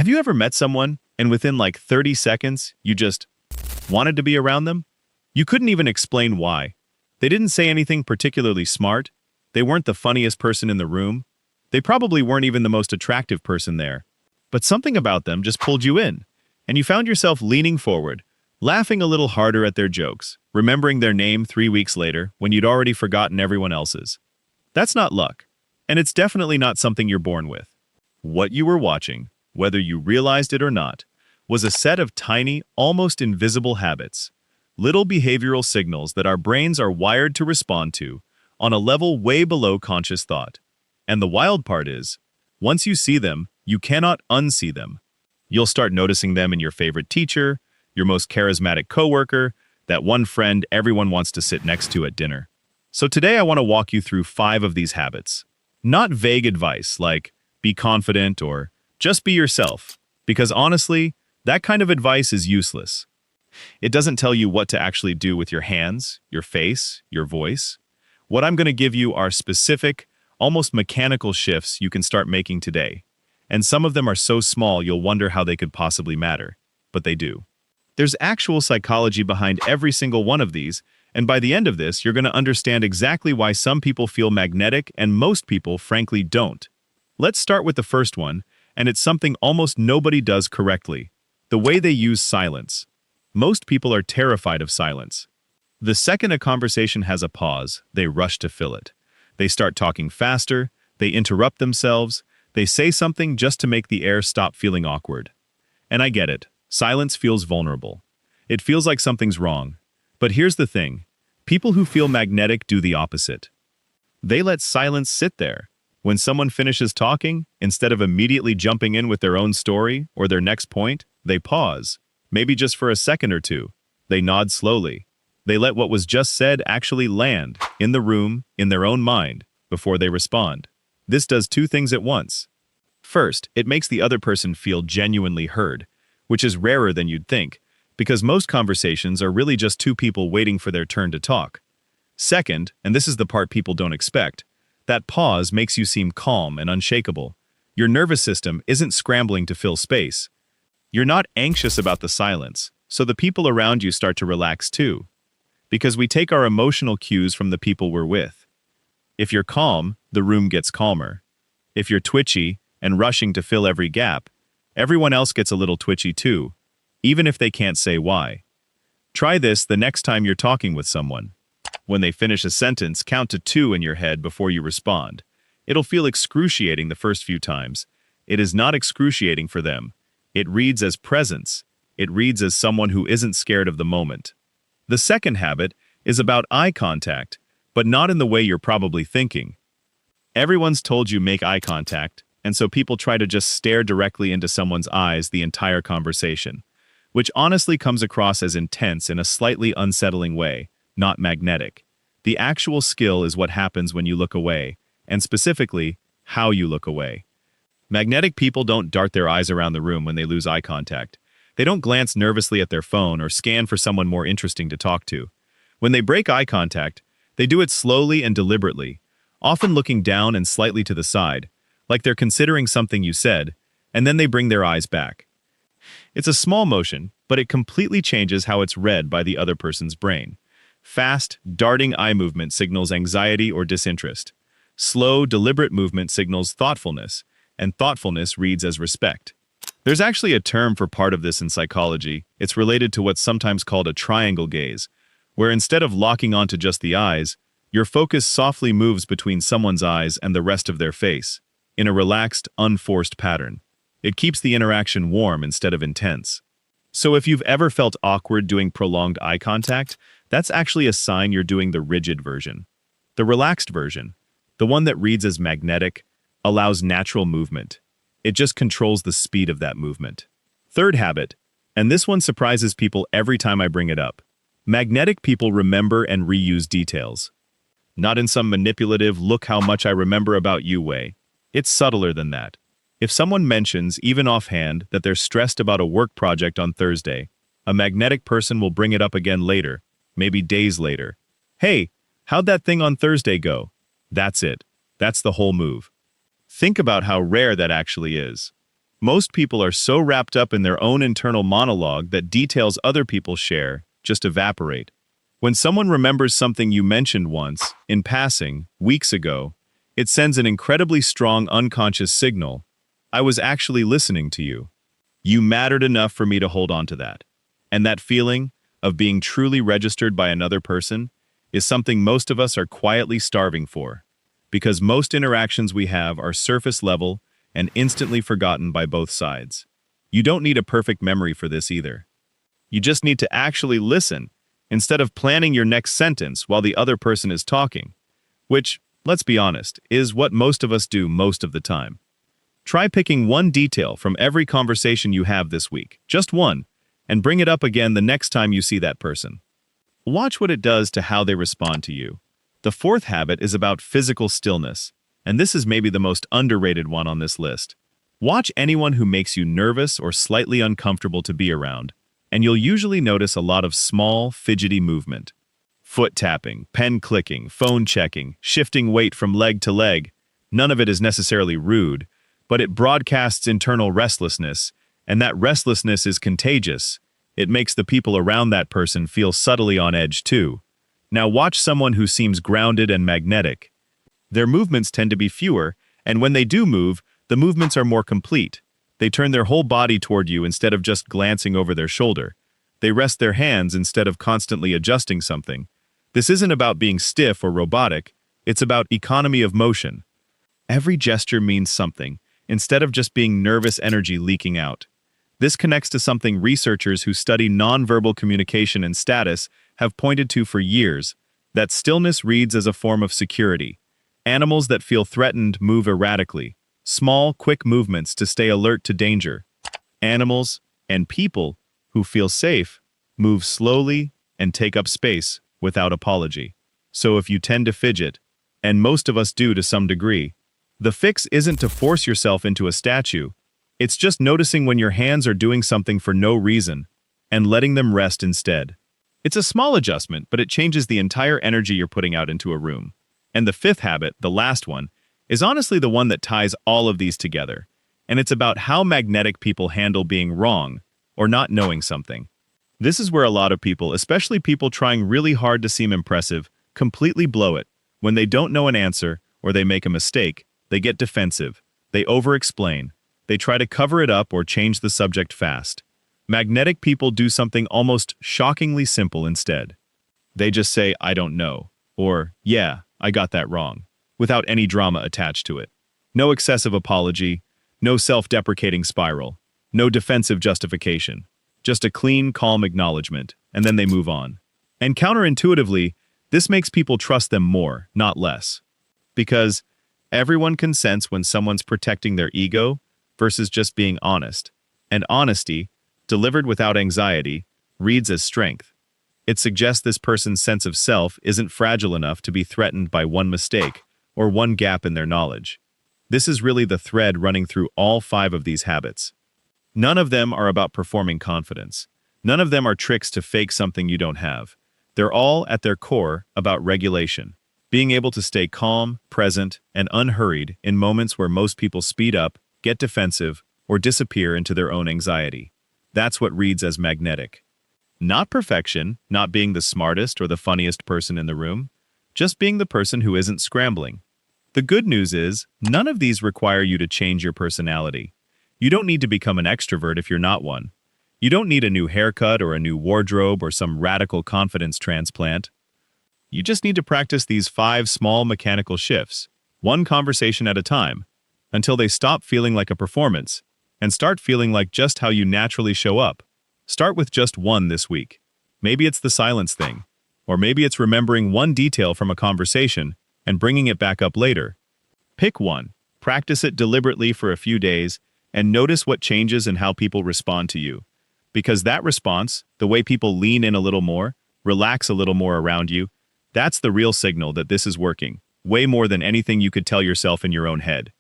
Have you ever met someone and within like 30 seconds, you just wanted to be around them? You couldn't even explain why. They didn't say anything particularly smart. They weren't the funniest person in the room. They probably weren't even the most attractive person there. But something about them just pulled you in, and you found yourself leaning forward, laughing a little harder at their jokes, remembering their name 3 weeks later when you'd already forgotten everyone else's. That's not luck, and it's definitely not something you're born with. What you were watching, whether you realized it or not, was a set of tiny, almost invisible habits, little behavioral signals that our brains are wired to respond to on a level way below conscious thought. And the wild part is, once you see them, you cannot unsee them. You'll start noticing them in your favorite teacher, your most charismatic coworker, that one friend everyone wants to sit next to at dinner. So today I want to walk you through 5 of these habits. Not vague advice like, be confident or just be yourself, because honestly, that kind of advice is useless. It doesn't tell you what to actually do with your hands, your face, your voice. What I'm going to give you are specific, almost mechanical shifts you can start making today. And some of them are so small you'll wonder how they could possibly matter. But they do. There's actual psychology behind every single one of these, and by the end of this, you're going to understand exactly why some people feel magnetic and most people, frankly, don't. Let's start with the first one, and it's something almost nobody does correctly: the way they use silence. Most people are terrified of silence. The second a conversation has a pause, they rush to fill it. They start talking faster, they interrupt themselves, they say something just to make the air stop feeling awkward. And I get it, silence feels vulnerable. It feels like something's wrong. But here's the thing, people who feel magnetic do the opposite. They let silence sit there. When someone finishes talking, instead of immediately jumping in with their own story or their next point, they pause. Maybe just for a second or two. They nod slowly. They let what was just said actually land, in the room, in their own mind, before they respond. This does 2 things at once. First, it makes the other person feel genuinely heard, which is rarer than you'd think, because most conversations are really just 2 people waiting for their turn to talk. Second, and this is the part people don't expect, that pause makes you seem calm and unshakable. Your nervous system isn't scrambling to fill space. You're not anxious about the silence, so the people around you start to relax too. Because we take our emotional cues from the people we're with. If you're calm, the room gets calmer. If you're twitchy and rushing to fill every gap, everyone else gets a little twitchy too, even if they can't say why. Try this the next time you're talking with someone. When they finish a sentence, count to 2 in your head before you respond. It'll feel excruciating the first few times. It is not excruciating for them. It reads as presence. It reads as someone who isn't scared of the moment. The second habit is about eye contact, but not in the way you're probably thinking. Everyone's told you make eye contact, and so people try to just stare directly into someone's eyes the entire conversation, which honestly comes across as intense in a slightly unsettling way, not magnetic. The actual skill is what happens when you look away, and specifically, how you look away. Magnetic people don't dart their eyes around the room when they lose eye contact. They don't glance nervously at their phone or scan for someone more interesting to talk to. When they break eye contact, they do it slowly and deliberately, often looking down and slightly to the side, like they're considering something you said, and then they bring their eyes back. It's a small motion, but it completely changes how it's read by the other person's brain. Fast, darting eye movement signals anxiety or disinterest. Slow, deliberate movement signals thoughtfulness, and thoughtfulness reads as respect. There's actually a term for part of this in psychology. It's related to what's sometimes called a triangle gaze, where instead of locking onto just the eyes, your focus softly moves between someone's eyes and the rest of their face, in a relaxed, unforced pattern. It keeps the interaction warm instead of intense. So if you've ever felt awkward doing prolonged eye contact, that's actually a sign you're doing the rigid version. The relaxed version, the one that reads as magnetic, allows natural movement. It just controls the speed of that movement. Third habit, and this one surprises people every time I bring it up. Magnetic people remember and reuse details. Not in some manipulative, look how much I remember about you way. It's subtler than that. If someone mentions, even offhand, that they're stressed about a work project on Thursday, a magnetic person will bring it up again later, maybe days later. Hey, how'd that thing on Thursday go? That's it. That's the whole move. Think about how rare that actually is. Most people are so wrapped up in their own internal monologue that details other people share just evaporate. When someone remembers something you mentioned once, in passing, weeks ago, it sends an incredibly strong unconscious signal. I was actually listening to you. You mattered enough for me to hold on to that. And that feeling of being truly registered by another person is something most of us are quietly starving for, because most interactions we have are surface level and instantly forgotten by both sides. You don't need a perfect memory for this either. You just need to actually listen instead of planning your next sentence while the other person is talking, which, let's be honest, is what most of us do most of the time. Try picking one detail from every conversation you have this week, just one, and bring it up again the next time you see that person. Watch what it does to how they respond to you. The fourth habit is about physical stillness, and this is maybe the most underrated one on this list. Watch anyone who makes you nervous or slightly uncomfortable to be around, and you'll usually notice a lot of small, fidgety movement. Foot tapping, pen clicking, phone checking, shifting weight from leg to leg. None of it is necessarily rude, but it broadcasts internal restlessness, and that restlessness is contagious. It makes the people around that person feel subtly on edge too. Now watch someone who seems grounded and magnetic. Their movements tend to be fewer, and when they do move, the movements are more complete. They turn their whole body toward you instead of just glancing over their shoulder. They rest their hands instead of constantly adjusting something. This isn't about being stiff or robotic, it's about economy of motion. Every gesture means something, instead of just being nervous energy leaking out. This connects to something researchers who study nonverbal communication and status have pointed to for years, that stillness reads as a form of security. Animals that feel threatened move erratically, small, quick movements to stay alert to danger. Animals and people who feel safe move slowly and take up space without apology. So if you tend to fidget, and most of us do to some degree, the fix isn't to force yourself into a statue. It's just noticing when your hands are doing something for no reason and letting them rest instead. It's a small adjustment, but it changes the entire energy you're putting out into a room. And the fifth habit, the last one, is honestly the one that ties all of these together. And it's about how magnetic people handle being wrong or not knowing something. This is where a lot of people, especially people trying really hard to seem impressive, completely blow it. When they don't know an answer or they make a mistake, they get defensive. They over-explain. They try to cover it up or change the subject fast. Magnetic people do something almost shockingly simple instead. They just say, "I don't know," or "Yeah, I got that wrong," without any drama attached to it. No excessive apology, no self-deprecating spiral, no defensive justification. Just a clean, calm acknowledgement, and then they move on. And counterintuitively, this makes people trust them more, not less. Because everyone can sense when someone's protecting their ego versus just being honest. And honesty, delivered without anxiety, reads as strength. It suggests this person's sense of self isn't fragile enough to be threatened by one mistake or one gap in their knowledge. This is really the thread running through all 5 of these habits. None of them are about performing confidence. None of them are tricks to fake something you don't have. They're all, at their core, about regulation. Being able to stay calm, present, and unhurried in moments where most people speed up, get defensive, or disappear into their own anxiety. That's what reads as magnetic. Not perfection, not being the smartest or the funniest person in the room, just being the person who isn't scrambling. The good news is, none of these require you to change your personality. You don't need to become an extrovert if you're not one. You don't need a new haircut or a new wardrobe or some radical confidence transplant. You just need to practice these 5 small mechanical shifts, one conversation at a time, until they stop feeling like a performance and start feeling like just how you naturally show up. Start with just one this week. Maybe it's the silence thing, or maybe it's remembering one detail from a conversation and bringing it back up later. Pick one, practice it deliberately for a few days, and notice what changes in how people respond to you. Because that response, the way people lean in a little more, relax a little more around you, that's the real signal that this is working, way more than anything you could tell yourself in your own head.